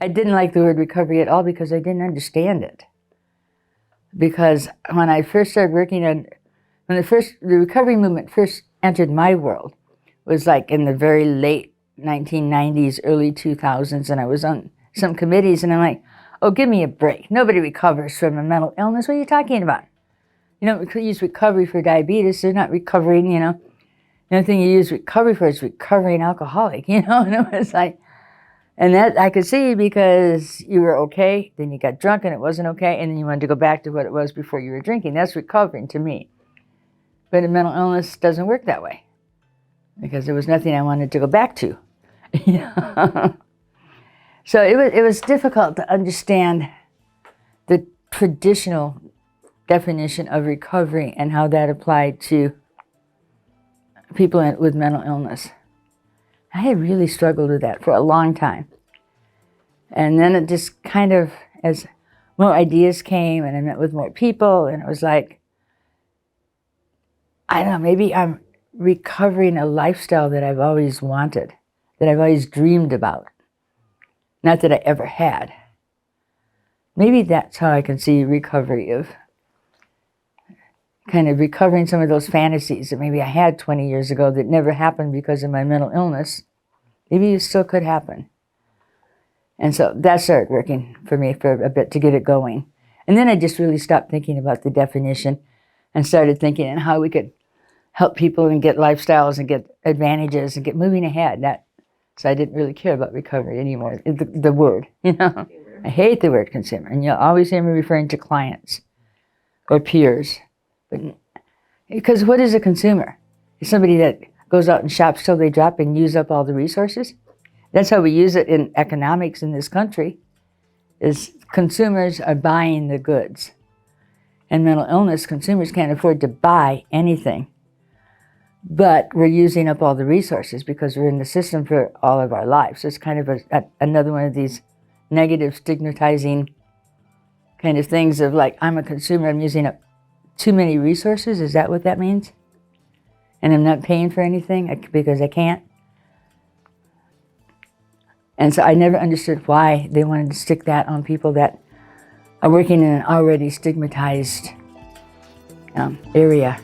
I didn't like the word recovery at all because I didn't understand it. Because when I first started working on, when the recovery movement first entered my world, was like in the very late 1990s, early 2000s, and I was on some committees, and I'm like, oh, give me a break. Nobody recovers from a mental illness. What are you talking about? You don't use recovery for diabetes. They're not recovering, you know. The only thing you use recovery for is recovering alcoholic, you know. And it was like, and that I could see because you were okay, then you got drunk and it wasn't okay, and then you wanted to go back to what it was before you were drinking. That's recovering to me. But a mental illness doesn't work that way because there was nothing I wanted to go back to. You know? So it was difficult to understand the traditional definition of recovery and how that applied to people with mental illness. I had really struggled with that for a long time. And then it just kind of, as more ideas came and I met with more people, and it was like, I don't know, maybe I'm recovering a lifestyle that I've always wanted, that I've always dreamed about. Not that I ever had. Maybe that's how I can see recovery, of kind of recovering some of those fantasies that maybe I had 20 years ago that never happened because of my mental illness. Maybe it still could happen. And so that started working for me for a bit to get it going. And then I just really stopped thinking about the definition and started thinking on how we could help people and get lifestyles and get advantages and get moving ahead. So I didn't really care about recovery anymore, the word, you know. I hate the word consumer, and you'll always hear me referring to clients or peers. Because what is a consumer? It's somebody that goes out and shops till they drop and use up all the resources. That's how we use it in economics in this country, is consumers are buying the goods. In mental illness, consumers can't afford to buy anything. But we're using up all the resources because we're in the system for all of our lives. So it's kind of another one of these negative, stigmatizing kind of things of like, I'm a consumer, I'm using up too many resources. Is that what that means? And I'm not paying for anything because I can't? And so I never understood why they wanted to stick that on people that are working in an already stigmatized area.